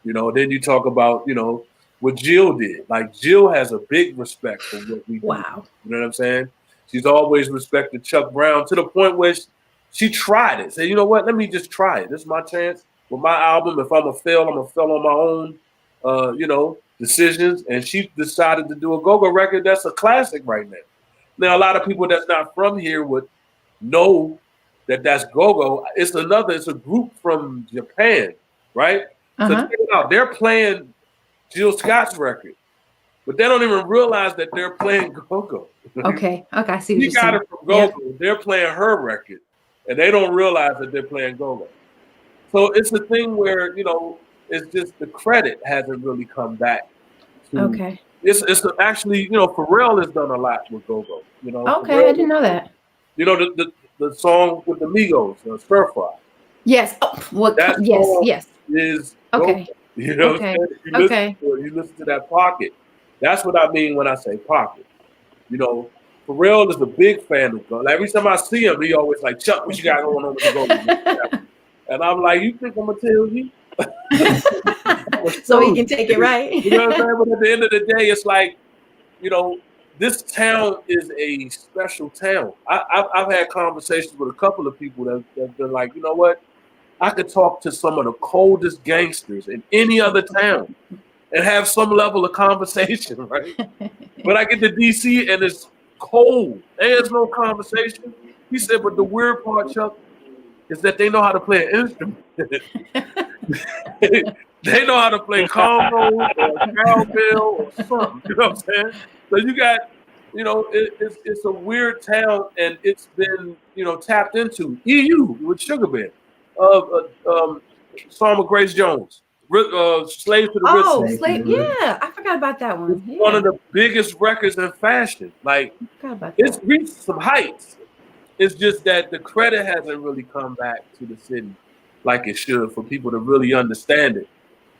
You know, then you talk about, you know, what Jill did. Like, Jill has a big respect for what we do. Wow. You know what I'm saying? She's always respected Chuck Brown to the point where she tried it. Say, you know what? Let me just try it. This is my chance with my album. If I'm going to fail, I'm going to fail on my own, you know, decisions. And she decided to do a Go-Go record that's a classic right now. Now, a lot of people that's not from here would know that that's Go-Go. It's a group from Japan, right? So check it out. They're playing Jill Scott's record, but they don't even realize that they're playing Go-Go. Okay. I see what You you're got saying. it from Go-Go. Yep. They're playing her record, and they don't realize that they're playing Go-Go. So it's a thing where, you know, it's just the credit hasn't really come back. Okay. It's actually, you know, Pharrell has done a lot with Go-Go. You know. Okay, Pharrell, I didn't know that. You know, the song with the Migos, Stir Fry. Yes. Oh, well, that yes. Is okay. Go-Go. You know, okay. You listen to that pocket. That's what I mean when I say pocket. You know, Pharrell is a big fan of Go. Like, every time I see him, he always like, Chuck, what you got going on with the Go-Go? And I'm like, you think I'm gonna tell you? So he can take it right. You know what I'm saying? But at the end of the day, it's like, you know, this town is a special town. I've had conversations with a couple of people that've been like, you know what? I could talk to some of the coldest gangsters in any other town and have some level of conversation, right? But I get to DC and it's cold. There's no conversation. He said, but the weird part, Chuck, is that they know how to play an instrument. They know how to play conga or cowbell or something. You know what I'm saying? So you got, you know, it's a weird town, and it's been, you know, tapped into. EU with Sugar Bear, song with Grace Jones, Slave to the Rhythm. Rhythm. Slave, yeah, I forgot about that one. It's one of the biggest records in fashion. Like, it's reached some heights. It's just that the credit hasn't really come back to the city like it should for people to really understand it.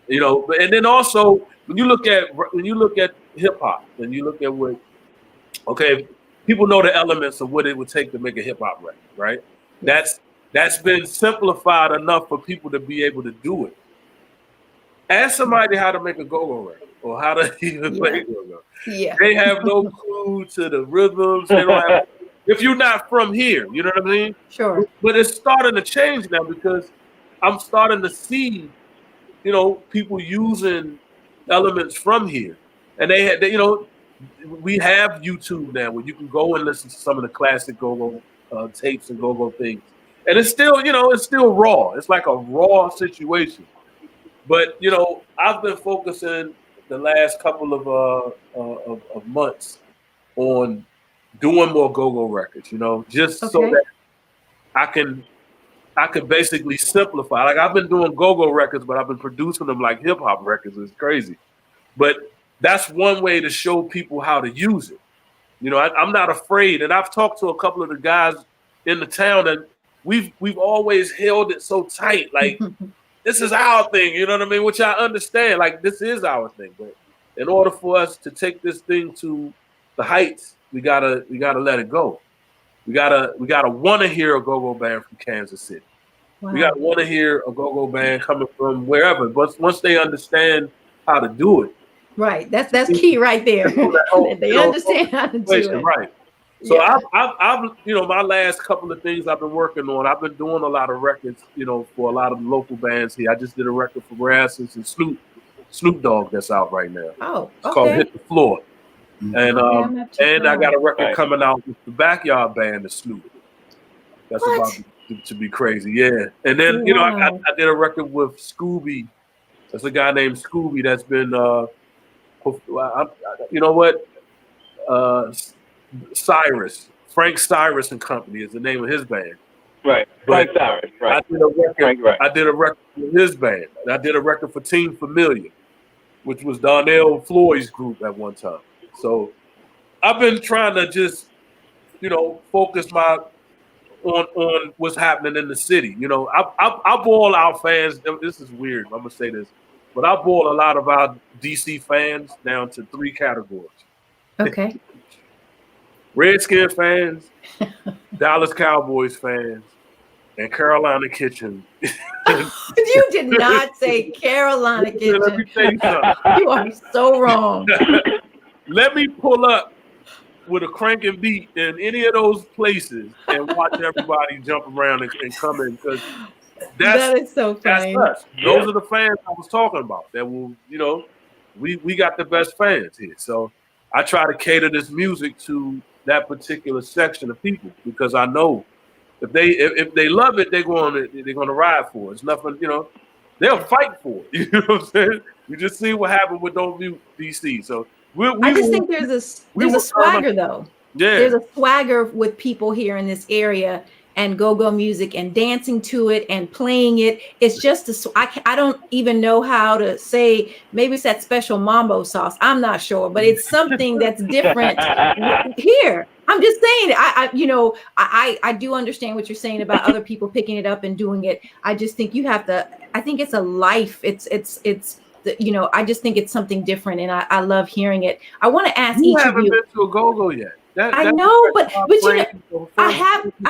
You know, and then also when you look at hip hop and you look at what, okay, people know the elements of what it would take to make a hip hop record, right? That's been simplified enough for people to be able to do it. Ask somebody how to make a Go-Go record or how to even play Go-Go. Yeah. They have no clue to the rhythms. They don't have. If you're not from here, you know what I mean? Sure. But it's starting to change now because I'm starting to see, you know, people using elements from here. And they you know, we have YouTube now where you can go and listen to some of the classic Go-Go tapes and go-go things. And it's still, it's still raw. It's like a raw situation. But, I've been focusing the last couple of months on doing more go-go records, just so that I can basically simplify. Like I've been doing go-go records, but I've been producing them like hip-hop records. It's crazy. But that's one way to show people how to use it. I'm not afraid. And I've talked to a couple of the guys in the town, and we've always held it so tight. Like, this is our thing, you know what I mean? Which I understand. Like, this is our thing. But in order for us to take this thing to the heights, we gotta let it go. We gotta want to hear a go-go band from Kansas City. Wow. We gotta want to hear a go-go band coming from wherever. But once they understand how to do it, right, that's key right there. They understand how to do it, right? So yeah. I've my last couple of things I've been working on. I've been doing a lot of records, for a lot of local bands here. I just did a record for Brassens and Snoop Dogg that's out right now. Oh, okay. It's called Hit the Floor. And I got a record coming out with the Backyard Band of Snoop. That's about to be crazy, yeah. And then I did a record with Scooby. That's a guy named Scooby that's been Frank Cyrus and Company is the name of his band. Right, Frank Cyrus. Right. I did a record with his band. I did a record for Team Familiar, which was Darnell Floyd's group at one time. So I've been trying to just, focus on what's happening in the city. I boil our fans. This is weird. I'm gonna say this, but I boil a lot of our DC fans down to 3 categories. Okay. Redskin fans, Dallas Cowboys fans, and Carolina Kitchen. You did not say Carolina Kitchen. Let me tell you something. You are so wrong. Let me pull up with a cranking beat in any of those places and watch everybody jump around and come in, because that is so funny. That's us. Those are the fans I was talking about. That will, we got the best fans here. So I try to cater this music to that particular section of people, because I know if they love it, they're gonna ride for it. It's nothing, they'll fight for it. You know what I'm saying? You just see what happened with Don't Mute DC. So I just think there's a swagger though. Yeah. There's a swagger with people here in this area and go-go music and dancing to it and playing it. It's just I don't even know how to say, maybe it's that special mambo sauce. I'm not sure, but it's something that's different here. I'm just saying, I do understand what you're saying about other people picking it up and doing it. I just think you have to, I think it's a life. It's I just think it's something different, and I love hearing it. I want to ask each of you. You haven't been to a go-go yet. I know, but I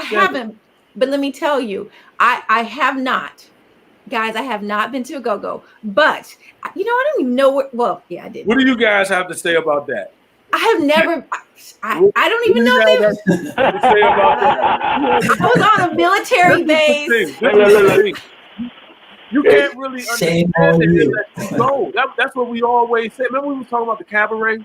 haven't. But let me tell you, I have not, guys. I have not been to a go-go. But I don't even know where. Well, yeah, I did. What do you guys have to say about that? I have never. I don't even know this. I was on a military base. You can't really understand it unless you go. That's what we always say. Remember we were talking about the cabaret?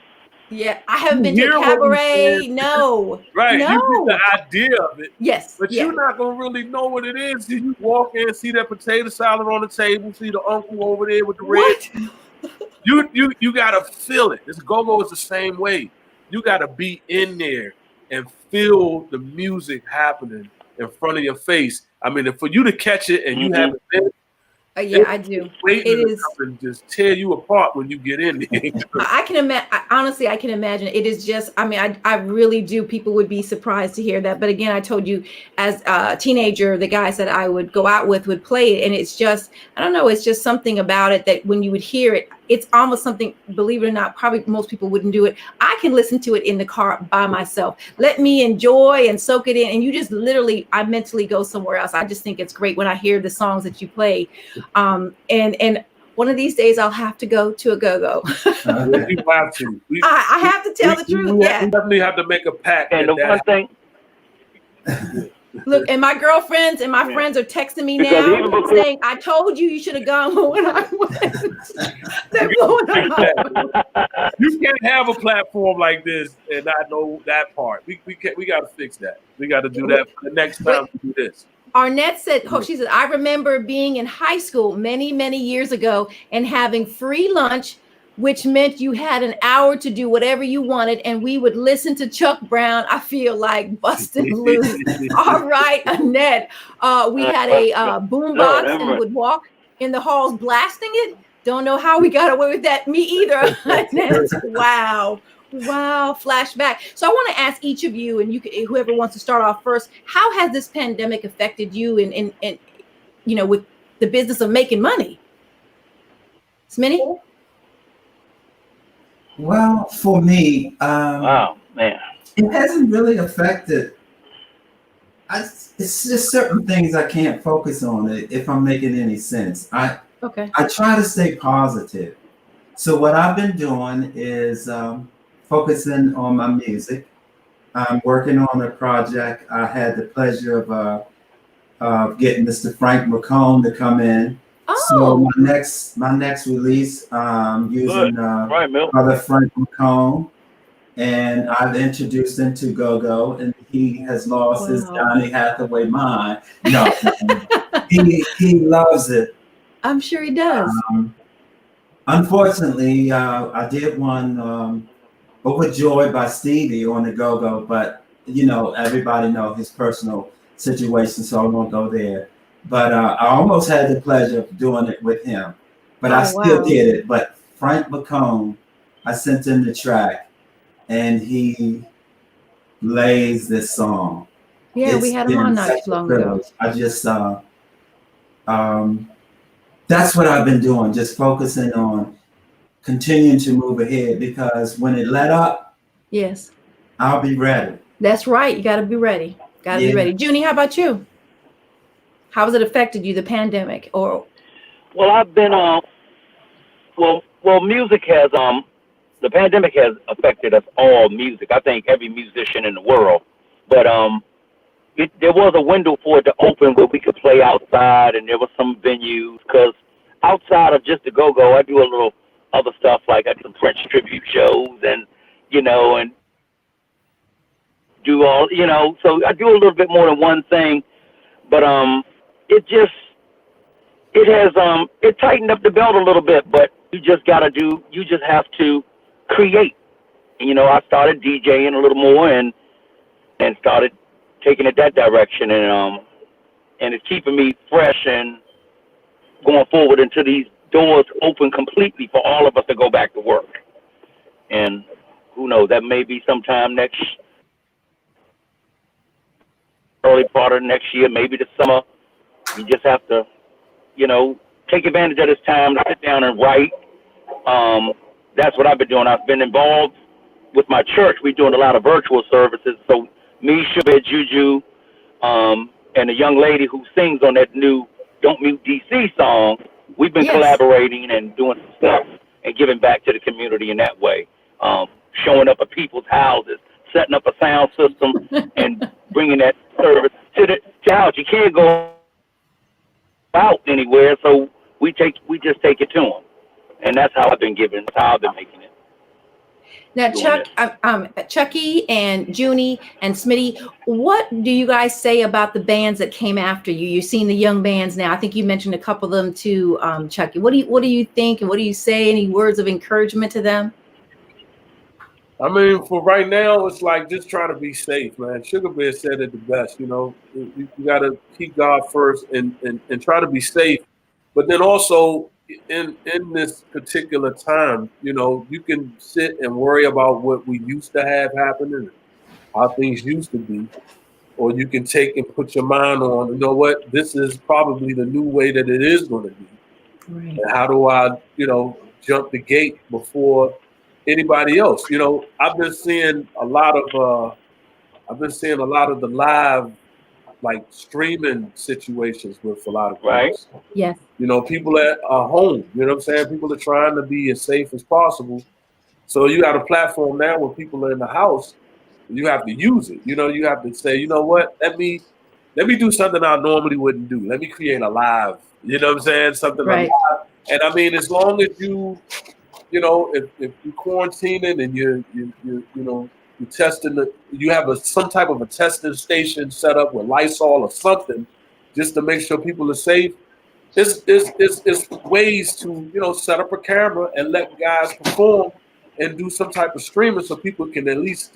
Yeah, I haven't been to a cabaret. No. Right. No. You get the idea of it. Yes. But you're not going to really know what it is. You walk in, see that potato salad on the table, see the uncle over there with the red. You got to feel it. This go-go is the same way. You got to be in there and feel the music happening in front of your face. I mean, for you to catch it and you haven't been, yeah, I do. It is just tear you apart when you get in there. I can imagine. Honestly, I can imagine. It is just. I mean, I really do. People would be surprised to hear that. But again, I told you, as a teenager, the guys that I would go out with would play it, and it's just. I don't know. It's just something about it that when you would hear it, it's almost something. Believe it or not, probably most people wouldn't do it. I can listen to it in the car by myself. Let me enjoy and soak it in, and you just literally, I mentally go somewhere else. I just think it's great when I hear the songs that you play. And one of these days I'll have to go to a go-go. You have to. I have to tell the truth. We definitely have to make a pact. And the one thing, Look, and my girlfriends and my friends are texting me Because now even before- saying, "I told you should have gone when I went." They're blowing up. You can't have a platform like this and not know that part. We got to fix that. We got to do that for the next time we do this. Arnett said, she said, I remember being in high school many, many years ago and having free lunch, which meant you had an hour to do whatever you wanted. And we would listen to Chuck Brown. I feel like busting loose. All right, Annette. We had a boom box and would walk in the halls blasting it. Don't know how we got away with that. Me either. Annette. Wow. Wow, flashback. So I want to ask each of you, and whoever wants to start off first, how has this pandemic affected you in with the business of making money? Smitty? Well, for me, wow, man, it hasn't really affected. It's just certain things I can't focus on if I'm making any sense. I try to stay positive. So what I've been doing is focusing on my music. I'm working on a project. I had the pleasure of getting Mr. Frank McComb to come in. Oh. So my next release, using Brother Frank McComb, and I've introduced him to Gogo, and he has lost his Johnny Hathaway mind. No, he loves it. I'm sure he does. Unfortunately, I did one Overjoyed by Stevie on the Gogo, but everybody knows his personal situation, so I won't go there. But I almost had the pleasure of doing it with him, but I still did it. But Frank McComb, I sent him the track, and he lays this song. Yeah, we had him on not too long ago. I just that's what I've been doing, just focusing on continuing to move ahead, because when it let up, yes, I'll be ready. That's right. You got to be ready. Got to be ready. Junie, how about you? How has it affected you, the pandemic? Or well, I've been music has the pandemic has affected us all. Music, I think every musician in the world, but there was a window for it to open where we could play outside, and there were some venues, because outside of just the Go-Go, I do a little other stuff, like I do some French tribute shows, and and do all, so I do a little bit more than one thing, but it tightened up the belt a little bit, but you just have to create. And, I started DJing a little more and started taking it that direction, and it's keeping me fresh and going forward until these doors open completely for all of us to go back to work. And who knows, that may be sometime early part of next year, maybe the summer. You just have to, take advantage of this time to sit down and write. That's what I've been doing. I've been involved with my church. We're doing a lot of virtual services. So me, Sugar, Juju, and a young lady who sings on that new Don't Mute DC song, we've been collaborating and doing some stuff and giving back to the community in that way. Showing up at people's houses, setting up a sound system, and bringing that service to the house. You can't go out anywhere, so we just take it to them, and that's how I've been giving. That's how I've been making it. Now, Chucky and Junie and Smitty, what do you guys say about the bands that came after you? You've seen the young bands now. I think you mentioned a couple of them too, Chucky. What do you think, and what do you say? Any words of encouragement to them? I mean, for right now, it's like just try to be safe, man. Sugar Bear said it the best, you got to keep God first and try to be safe. But then also in this particular time, you can sit and worry about what we used to have happening, how things used to be, or you can take and put your mind on, what, this is probably the new way that it is going to be. Right. And how do I, jump the gate before anybody else? I've been seeing a lot of the live, like, streaming situations with a lot of groups. Right. Yes. People at home, you know what I'm saying? People are trying to be as safe as possible. So you got a platform now where people are in the house, you have to use it. You have to say, what, let me let me do something I normally wouldn't do. Let me create a live, you know what I'm saying? Something Right. alive. And I mean, as long as you know, if you're quarantining and you're testing you have some type of a testing station set up with Lysol or something, just to make sure people are safe. It's ways to set up a camera and let guys perform and do some type of streaming so people can at least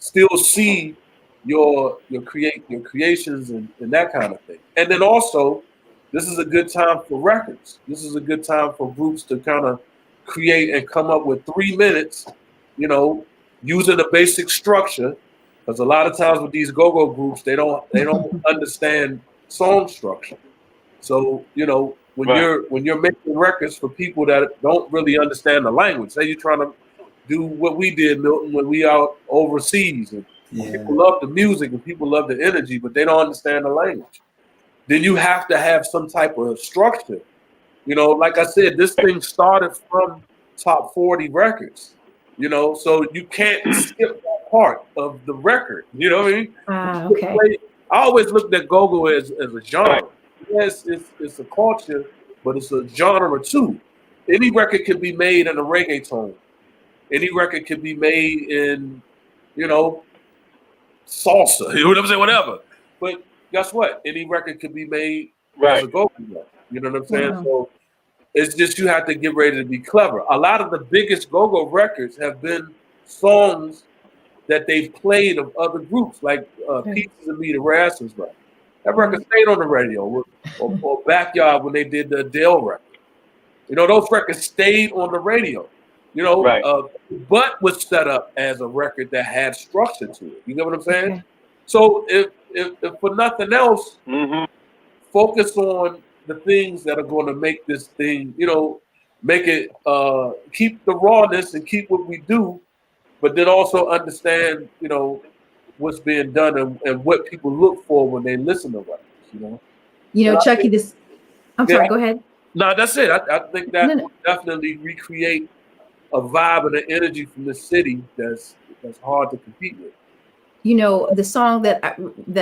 still see your creations and that kind of thing. And then also, this is a good time for records. This is a good time for groups to kind of create and come up with 3 minutes, using a basic structure. Because a lot of times with these go-go groups, they don't understand song structure. So when you're making records for people that don't really understand the language, say you're trying to do what we did, Milton, when we out overseas, and people love the music and people love the energy, but they don't understand the language. Then you have to have some type of structure. Like I said, this thing started from top 40 records. So you can't skip that part of the record. You know what I mean? Okay. I always looked at go-go as a genre. Yes, it's a culture, but it's a genre too. Any record can be made in a reggaeton. Any record can be made in, salsa. You know what I'm saying? Whatever. But guess what? Any record can be made as a go-go record. You know what I'm saying? Wow. So it's just you have to get ready to be clever. A lot of the biggest go-go records have been songs that they've played of other groups, like Pieces of Me, the Rascals record. That record stayed on the radio, or Backyard when they did the Adele record. Those records stayed on the radio. But was set up as a record that had structure to it. You know what I'm saying? Okay. So if for nothing else, focus on the things that are going to make this thing, make it keep the rawness and keep what we do, but then also understand, what's being done and what people look for when they listen to records. Chucky, I'm sorry, go ahead. No, that's it. I think that will definitely recreate a vibe and an energy from the city that's hard to compete with. The song that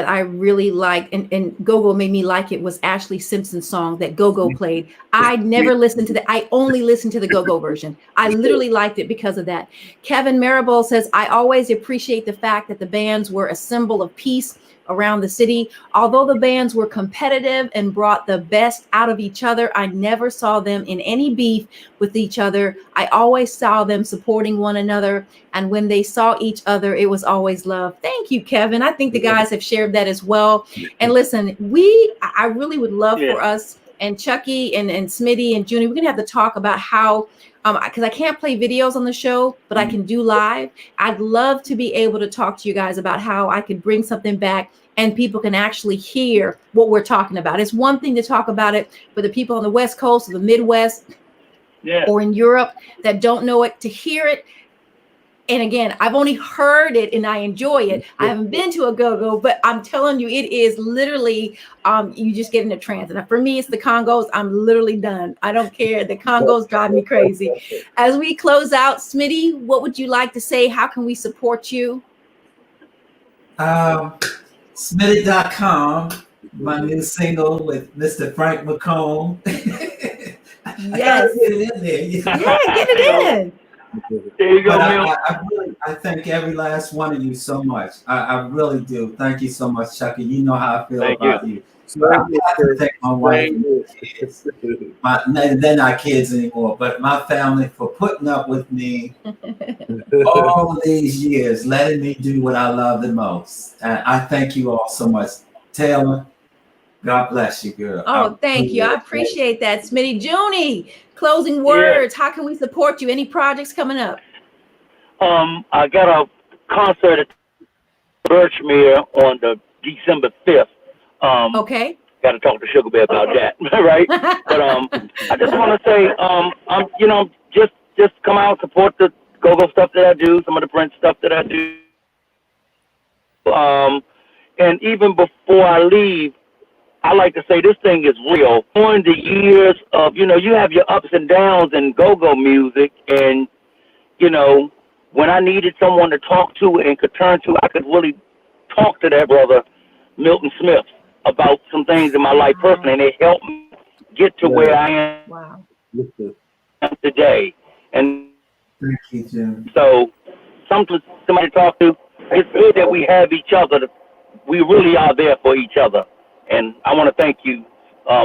I really liked and Gogo made me like it was Ashley Simpson's song that Gogo played. I never listened to that. I only listened to the Gogo version. I literally liked it because of that. Kevin Marable says, I always appreciate the fact that the bands were a symbol of peace around the city. Although the bands were competitive and brought the best out of each other, I never saw them in any beef with each other. I always saw them supporting one another. And when they saw each other, it was always love. Thank you, Kevin. I think the guys have shared that as well. And listen, I really would love for us and Chucky and Smitty and Junie, we're gonna have to talk about how, because I can't play videos on the show, but I can do live. I'd love to be able to talk to you guys about how I could bring something back and people can actually hear what we're talking about. It's one thing to talk about it, but the people on the West Coast or the Midwest or in Europe that don't know it, to hear it. And again, I've only heard it and I enjoy it. I haven't been to a go-go, but I'm telling you, it is literally, you just get in a trance. And for me, it's the Congos. I'm literally done. I don't care. The Congos drive me crazy. As we close out, Smitty, what would you like to say? How can we support you? Smitty.com, my new single with Mr. Frank McComb. Yes. Get it in there. Yeah, get it in. There you go, I thank every last one of you so much. I really do. Thank you so much, Chucky. You know how I feel about you. But I have to thank my wife and kids. They're not kids anymore, but my family for putting up with me all these years, letting me do what I love the most. And I thank you all so much. Taylor, God bless you, girl. Oh, thank you. I appreciate that, Smitty. Junie, closing words. How can we support you? Any projects coming up? I got a concert at Birchmere on the December 5th. Okay. Got to talk to Sugar Bear about that, right? But I just want to say, I'm just come out, support the go-go stuff that I do, some of the Prince stuff that I do. And even before I leave, I like to say this thing is real. During the years of, you have your ups and downs in go-go music, and when I needed someone to talk to and could turn to, I could really talk to that brother, Milton Smith. about some things in my life personally, and it helped me get to where I am Wow. today. And Thank you, Jim. so, somebody to talk to. It's good that we have each other. We really are there for each other, and I want to thank you,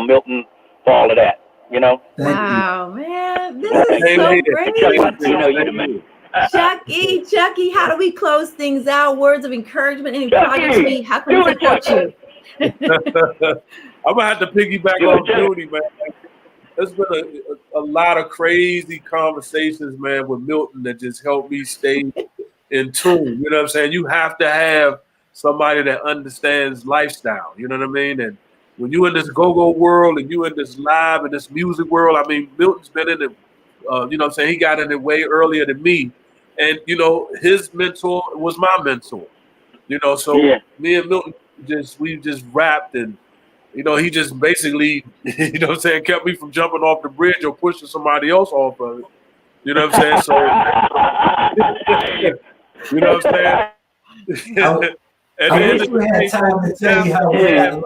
Milton, for all of that. You know. Thank you. Wow, man, this is Hey, so hey, great. You know you're the man. Chucky, how do we close things out? Words of encouragement, any Chucky, projects how can do we it, support Chucky. you? I'm gonna have to piggyback Do on it, Chucky. Judy, man. There's been a lot of crazy conversations, man, with Milton that just helped me stay in tune. You know what I'm saying? You have to have somebody that understands lifestyle. You know what I mean? And when you in this go-go world and you in this live and this music world, I mean, Milton's been in it. You know what I'm saying? He got in it way earlier than me. And, you know, his mentor was my mentor. You know, so me and Milton we just rapped, and, you know, he just basically, you know what I'm saying, kept me from jumping off the bridge or pushing somebody else off of it. You know what I'm saying? So, you know what I'm saying? I wish we had time to tell you how we got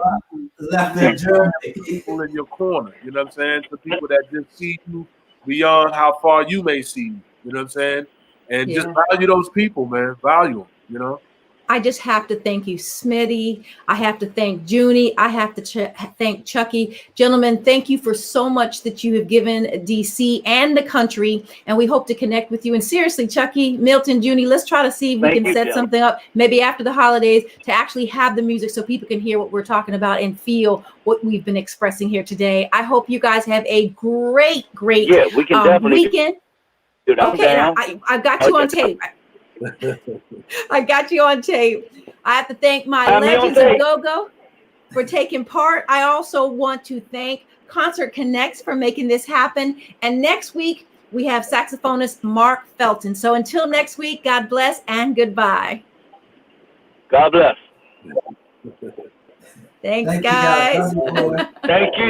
left in Germany. People in your corner, you know what I'm saying? The people that just see you beyond how far you may see you, you know what I'm saying? And just value those people, man. Value them, you know? I just have to thank you, Smitty. I have to thank Junie. I have to thank Chucky. Gentlemen, thank you for so much that you have given DC and the country. And we hope to connect with you. And seriously, Chucky, Milton, Junie, let's try to see if we can set something up maybe after the holidays to actually have the music so people can hear what we're talking about and feel what we've been expressing here today. I hope you guys have a great we can definitely weekend. Dude, Okay, I've got you on tape. I got you on tape. I have to thank my Legends of Go-Go for taking part. I also want to thank Concert Connects for making this happen. And next week, we have saxophonist Mark Felton. So until next week, God bless and goodbye. God bless. Thanks, guys. Thank you.